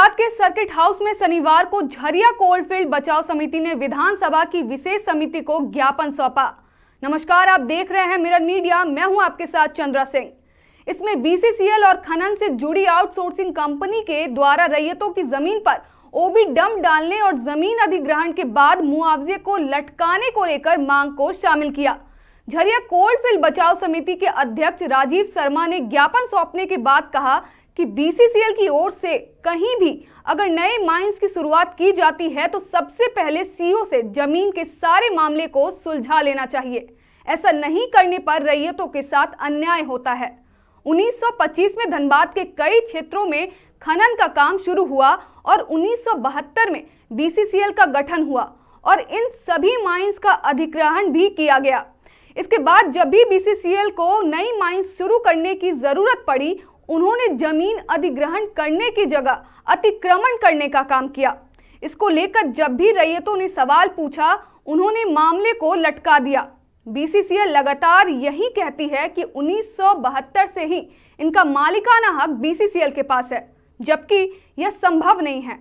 धनबाद के circuit house में शनिवार को झरिया कोलफील्ड बचाव समिति ने विधानसभा की विशेष समिति को ज्ञापन सौंपा। नमस्कार, आप देख रहे हैं मिरर मीडिया। मैं हूं आपके साथ चंद्रा सिंह। इसमें बीसीसीएल और खनन से जुड़ी आउटसोर्सिंग कंपनी के द्वारा रैयतों की जमीन पर ओबी डंप डालने और जमीन अधिग्रहण के बाद मुआवजे को लटकाने को लेकर मांग को शामिल किया। झरिया कोलफील्ड बचाव समिति के अध्यक्ष राजीव शर्मा ने ज्ञापन सौंपने के बाद कहा कि बीसीसीएल की ओर से कहीं भी अगर नए माइंस की शुरुआत की जाती है तो सबसे पहले सीओ से जमीन के सारे मामले को सुलझा लेना चाहिए। ऐसा नहीं करने पर रैयतों के साथ अन्याय होता है। 1925 में धनबाद के कई क्षेत्रों में खनन का काम शुरू हुआ और 1972 में बीसीसीएल का गठन हुआ और इन सभी माइंस का अधिग्रहण भी किया गया। इसके बाद जब भी बीसीसीएल को नई माइंस शुरू करने की जरूरत पड़ी, उन्होंने जमीन अधिग्रहण करने की जगह अतिक्रमण करने का काम किया। इसको लेकर जब भी रैयतों ने सवाल पूछा, उन्होंने मामले को लटका दिया। बीसीसीएल लगातार यही कहती है कि 1972 से ही इनका मालिकाना हक बीसीसीएल के पास है, जबकि यह संभव नहीं है।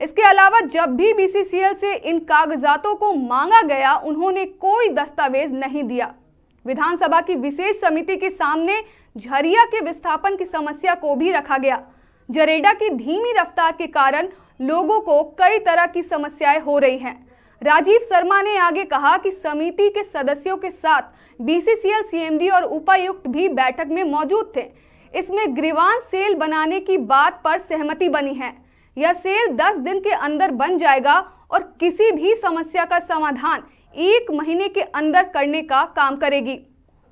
इसके अलावा जब भी बीसीसीएल से इन कागजातों को मांगा गया, उन्होंने कोई दस्तावेज नहीं दिया। विधानसभा की विशेष समिति के सामने झरिया के विस्थापन की समस्या को भी रखा गया। जरेडा की धीमी रफ्तार के कारण लोगों को कई तरह की समस्याएं हो रही हैं। राजीव शर्मा ने आगे कहा कि समिति के सदस्यों के साथ बीसीसीएल सीएमडी और उपायुक्त भी बैठक में मौजूद थे। इसमें ग्रीवांस सेल बनाने की बात पर सहमति बनी है। यह सेल 10 दिन के अंदर बन जाएगा और किसी भी समस्या का समाधान 1 महीने के अंदर करने का काम करेगी।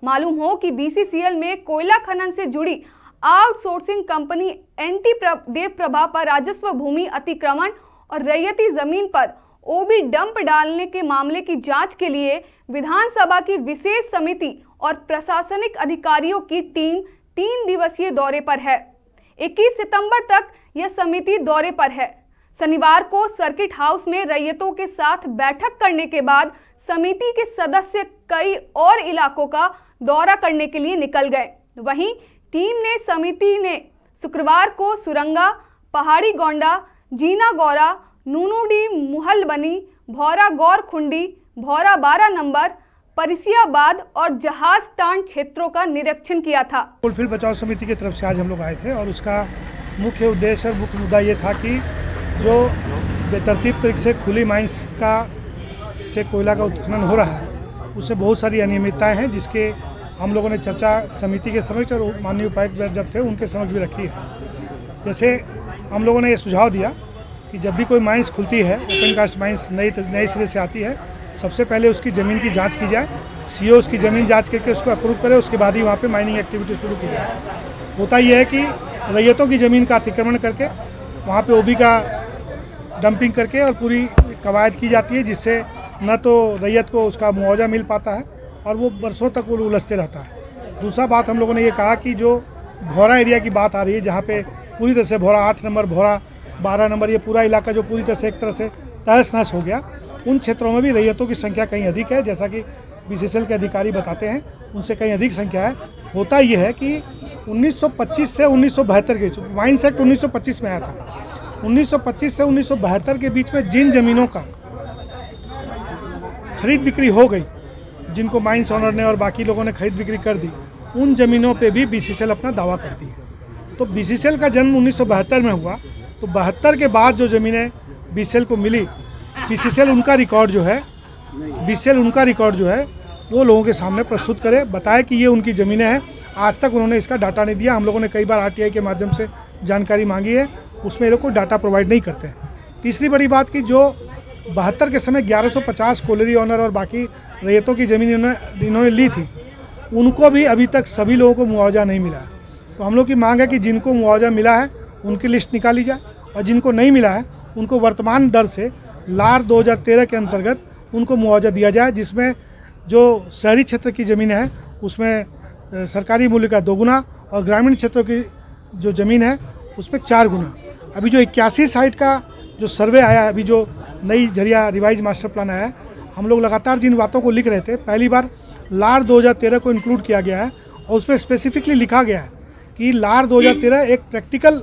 मालूम हो कि बीसीसीएल में कोयला खनन से जुड़ी आउटसोर्सिंग कंपनी एनटी देवप्रभा पर राजस्व भूमि अतिक्रमण और रैयती जमीन पर ओबी डंप डालने के मामले की जांच के लिए विधानसभा की विशेष समिति और प्रशासनिक अधिकारियों की टीम 3 दिवसीय दौरे पर है। 21 सितंबर तक यह समिति दौरे पर है। शनिवार को सर्किट हाउस में रैयतों के साथ बैठक करने के बाद समिति के सदस्य कई और इलाकों का दौरा करने के लिए निकल गए। वहीं समिति ने शुक्रवार को सुरंगा, पहाड़ी गोंडा, जीना गौरा, नूनूडी मुहलबनी, भौरा गौर खुंडी, भौरा 12 नंबर, परिसियाबाद और जहाज टांड क्षेत्रों का निरीक्षण किया था। कोलफील्ड बचाव समिति की तरफ से आज हम लोग आए थे और उसका मुख्य उद्देश्य और मुख्य मुद्दा ये था कि जो बेतरतीब तरीके से खुली माइंस से कोयला का उत्खनन हो रहा है, उससे बहुत सारी अनियमितताएं हैं, जिसके हम लोगों ने चर्चा समिति के समक्ष और माननीय उपायुक्त जब थे उनके समक्ष भी रखी है। जैसे हम लोगों ने ये सुझाव दिया कि जब भी कोई माइंस खुलती है, ओपन कास्ट माइंस नए सिरे से आती है, सबसे पहले उसकी ज़मीन की जांच की जाए। सीओ उसकी ज़मीन जांच करके उसको अप्रूव करे, उसके बाद ही वहाँ पे माइनिंग एक्टिविटी शुरू की जाए। होता यह है कि रैयतों की ज़मीन का अतिक्रमण करके वहाँ पे ओबी का डंपिंग करके और पूरी कवायद की जाती है, जिससे न तो रैयत को उसका मुआवजा मिल पाता है और वो बरसों तक वो उलझते रहता है। दूसरा बात हम लोगों ने ये कहा कि जो भौरा एरिया की बात आ रही है, जहाँ पे पूरी तरह से भौरा 8 नंबर, भौरा 12 नंबर, ये पूरा इलाका जो पूरी तरह से एक तरह से तहस नहस हो गया, उन क्षेत्रों में भी रैयतों की संख्या कहीं अधिक है। जैसा कि बीसीसीएल के अधिकारी बताते हैं, उनसे कहीं अधिक संख्या है। होता ये है कि 1925 से 1972 के बीच, माइंस एक्ट 1925 में आया था। 1925 से 1972 के बीच में जिन ज़मीनों का खरीद बिक्री हो गई, जिनको माइंस ऑनर ने और बाकी लोगों ने खरीद बिक्री कर दी, उन ज़मीनों पे भी बीसीसीएल अपना दावा करती है। तो बीसीसीएल का जन्म 1972 में हुआ, तो 72 के बाद जो ज़मीनें बीसीसीएल को मिली, बीसीसीएल उनका रिकॉर्ड जो है वो लोगों के सामने प्रस्तुत करे, बताए कि ये उनकी ज़मीनें हैं। आज तक उन्होंने इसका डाटा नहीं दिया। हम लोगों ने कई बार आरटीआई के माध्यम से जानकारी मांगी है, उसमें ये लोग कोई डाटा प्रोवाइड नहीं करते हैं। तीसरी बड़ी बात कि जो 72 के समय 1150 कोलरी ऑनर और बाकी रैयतों की ज़मीन इन्होंने ली थी, उनको भी अभी तक सभी लोगों को मुआवजा नहीं मिला है। तो हम लोग की मांग है कि जिनको मुआवजा मिला है उनकी लिस्ट निकाली जाए और जिनको नहीं मिला है उनको वर्तमान दर से लार 2013 के अंतर्गत उनको मुआवजा दिया जाए, जिसमें जो शहरी क्षेत्र की ज़मीन है उसमें सरकारी मूल्य का 2 गुना और ग्रामीण क्षेत्रों की जो ज़मीन है उसमें 4 गुना। अभी जो 81 साइट का जो सर्वे आया है, अभी जो नई झरिया रिवाइज मास्टर प्लान आया है, हम लोग लगातार जिन बातों को लिख रहे थे, पहली बार लार 2013 को इंक्लूड किया गया है और उसमें स्पेसिफिकली लिखा गया है कि लार 2013 एक प्रैक्टिकल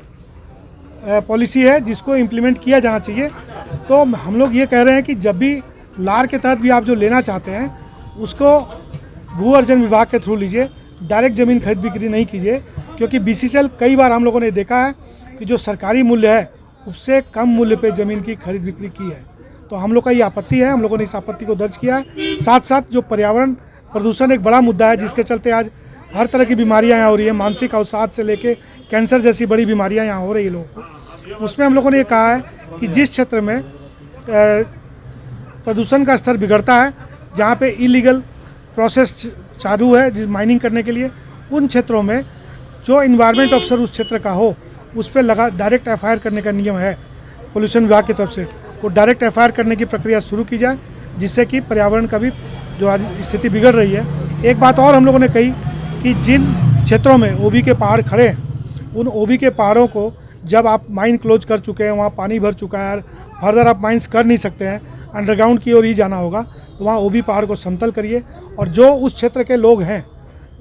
पॉलिसी है जिसको इम्प्लीमेंट किया जाना चाहिए। तो हम लोग ये कह रहे हैं कि जब भी लार के तहत भी आप जो लेना चाहते हैं उसको भू अर्जन विभाग के थ्रू लीजिए, डायरेक्ट ज़मीन खरीद बिक्री नहीं कीजिए, क्योंकि बीसीसीएल कई बार हम लोगों ने देखा है कि जो सरकारी मूल्य है उससे कम मूल्य पे ज़मीन की खरीद बिक्री की है। तो हम लोग का ये आपत्ति है, हम लोगों ने इस आपत्ति को दर्ज किया है। साथ साथ जो पर्यावरण प्रदूषण एक बड़ा मुद्दा है जिसके चलते आज हर तरह की बीमारियां यहाँ हो रही है, मानसिक अवसाद से लेके कैंसर जैसी बड़ी बीमारियां यहाँ हो रही है लोगों को। उसमें हम लोगों ने ये कहा है कि जिस क्षेत्र में प्रदूषण का स्तर बिगड़ता है, जहाँ पे इलीगल प्रोसेस चालू है माइनिंग करने के लिए, उन क्षेत्रों में जो इन्वायरमेंट ऑफिसर उस क्षेत्र का हो उस पर डायरेक्ट एफआईआर करने का नियम है पोल्यूशन विभाग की तरफ से। वो डायरेक्ट एफआईआर करने की प्रक्रिया शुरू की जाए, जिससे कि पर्यावरण का भी जो आज स्थिति बिगड़ रही है। एक बात और हम लोगों ने कही कि जिन क्षेत्रों में ओबी के पहाड़ खड़े हैं, उन ओबी के पहाड़ों को जब आप माइन क्लोज कर चुके हैं, वहाँ पानी भर चुका है, फर्दर आप माइंस कर नहीं सकते हैं, अंडरग्राउंड की ओर ही जाना होगा, तो वहाँ ओबी पहाड़ को समतल करिए और जो उस क्षेत्र के लोग हैं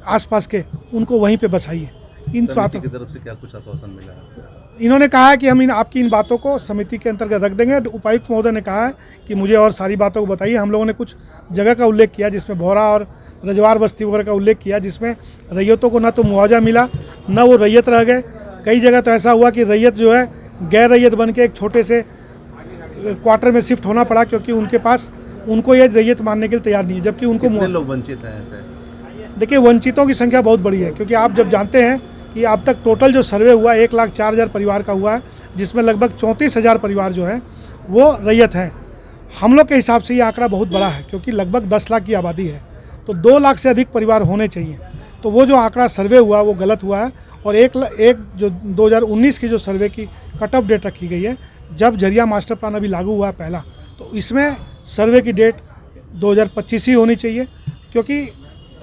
आसपास के उनको वहीं पे बसाइए। इन बातों की तरफ से क्या कुछ आश्वासन मिला है? इन्होंने कहा है कि हम आपकी इन बातों को समिति के अंतर्गत रख देंगे। उपायुक्त महोदय ने कहा है कि मुझे और सारी बातों को बताइए। हम लोगों ने कुछ जगह का उल्लेख किया जिसमें भौरा और रजवार बस्ती वगैरह का उल्लेख किया, जिसमें रैयतों को न तो मुआवजा मिला न वो रैयत रह गए। कई जगह तो ऐसा हुआ कि रैयत जो है गैर रैयत बन के एक छोटे से क्वार्टर में शिफ्ट होना पड़ा, क्योंकि उनके पास उनको ये रैयत मानने के लिए तैयार नहीं है, जबकि उनको लोग वंचित हैं ऐसे। देखिए, वंचितों की संख्या बहुत बड़ी है, क्योंकि आप जब जानते हैं कि अब तक टोटल जो सर्वे हुआ 1,04,000 परिवार का हुआ है, जिसमें लगभग 34,000 परिवार जो हैं वो रैयत हैं। हम लोग के हिसाब से ये आंकड़ा बहुत बड़ा है, क्योंकि लगभग 10 लाख की आबादी है, तो 2 लाख से अधिक परिवार होने चाहिए। तो वो जो आंकड़ा सर्वे हुआ वो गलत हुआ है। और एक जो 2019 की जो सर्वे की कट ऑफ डेट रखी गई है, जब झरिया मास्टर प्लान अभी लागू हुआ है पहला, तो इसमें सर्वे की डेट 2025 ही होनी चाहिए, क्योंकि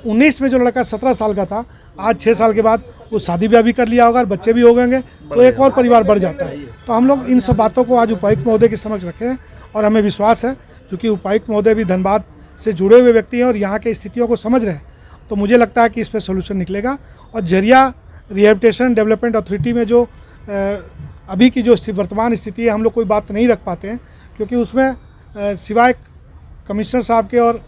19 में जो लड़का 17 साल का था, आज 6 साल के बाद वो शादी ब्याह भी कर लिया होगा और बच्चे भी हो गएंगे, तो एक और परिवार बढ़ जाता है। तो हम लोग इन सब बातों को आज उपायुक्त महोदय के समक्ष रखे हैं और हमें विश्वास है, क्योंकि उपायुक्त महोदय भी धनबाद से जुड़े हुए व्यक्ति हैं और यहाँ के स्थितियों को समझ रहे हैं, तो मुझे लगता है कि इस पर सोल्यूशन निकलेगा। और झरिया रिहेबिलिटेशन डेवलपमेंट अथॉरिटी में जो अभी की जो वर्तमान स्थिति है, हम लोग कोई बात नहीं रख पाते हैं, क्योंकि उसमें सिवाय कमिश्नर साहब के और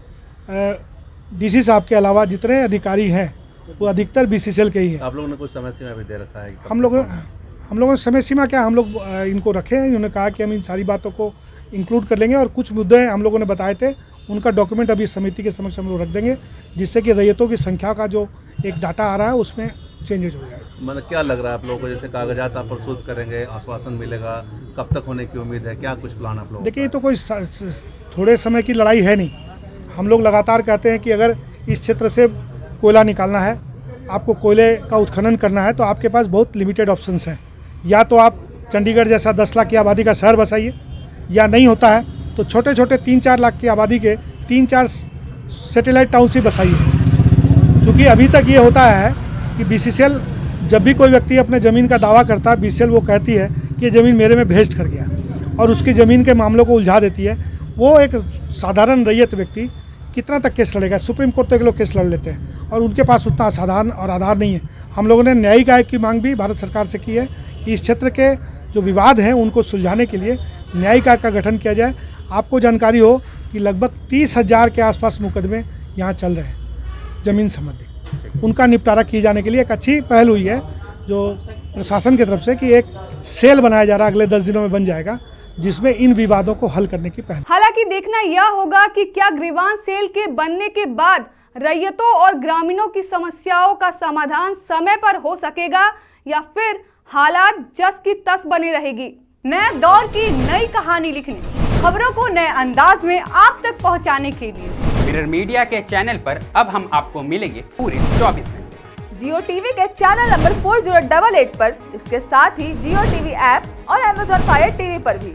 डीसी साहब के अलावा जितने अधिकारी हैं वो अधिकतर बीसीसीएल के ही हैं। आप लोगों ने कुछ समय सीमा भी दे रखा है? हम लोगों ने समय सीमा क्या, हम लोग इनको रखे हैं। इन्होंने कहा कि हम इन सारी बातों को इंक्लूड कर लेंगे और कुछ मुद्दे हम लोगों ने बताए थे, उनका डॉक्यूमेंट अभी समिति के समक्ष हम लोग रख देंगे, जिससे कि रैयतों की संख्या का जो एक डाटा आ रहा है उसमें चेंजेज हो जाएगा। मतलब क्या लग रहा है आप लोगों को, जैसे कागजात आप प्रस्तुत करेंगे, आश्वासन मिलेगा, कब तक होने की उम्मीद है, क्या कुछ प्लान आप लोग? देखिए, ये तो कोई थोड़े समय की लड़ाई है नहीं। हम लोग लगातार कहते हैं कि अगर इस क्षेत्र से कोयला निकालना है, आपको कोयले का उत्खनन करना है, तो आपके पास बहुत लिमिटेड ऑप्शंस हैं। या तो आप चंडीगढ़ जैसा 10 लाख की आबादी का शहर बसाइए, या नहीं होता है तो छोटे छोटे 3-4 लाख की आबादी के 3-4 सैटेलाइट टाउनशिप बसाइए। चूँकि अभी तक ये होता है कि बीसीसीएल जब भी कोई व्यक्ति अपने ज़मीन का दावा करता है, बीसीसीएल वो कहती है कि ये ज़मीन मेरे में भेस्ट कर गया और उसकी ज़मीन के मामलों को उलझा देती है। वो एक साधारण रैयत व्यक्ति कितना तक केस लड़ेगा? सुप्रीम कोर्ट तक लोग केस लड़ लेते हैं और उनके पास उतना साधारण और आधार नहीं है। हम लोगों ने न्यायिक आयोग की मांग भी भारत सरकार से की है कि इस क्षेत्र के जो विवाद हैं उनको सुलझाने के लिए न्यायिक आयोग का गठन किया जाए। आपको जानकारी हो कि लगभग 30,000 के आसपास मुकदमे यहाँ चल रहे हैं ज़मीन संबंधी, उनका निपटारा किए जाने के लिए एक अच्छी पहल हुई है जो प्रशासन की तरफ से कि एक सेल बनाया जा रहा है, अगले 10 दिनों में बन जाएगा, जिसमें इन विवादों को हल करने की पहल। हालांकि देखना यह होगा कि क्या ग्रीवांस सेल के बनने के बाद रैयतों और ग्रामीणों की समस्याओं का समाधान समय पर हो सकेगा या फिर हालात जस की तस बनी रहेगी। नए दौर की नई कहानी लिखने, खबरों को नए अंदाज में आप तक पहुंचाने के लिए मिरर मीडिया के चैनल पर अब हम आपको मिलेंगे पूरे 24 घंटे। जियो टीवी के चैनल नंबर 4088 पर, इसके साथ ही जियो टीवी ऐप और Amazon Fire TV पर भी।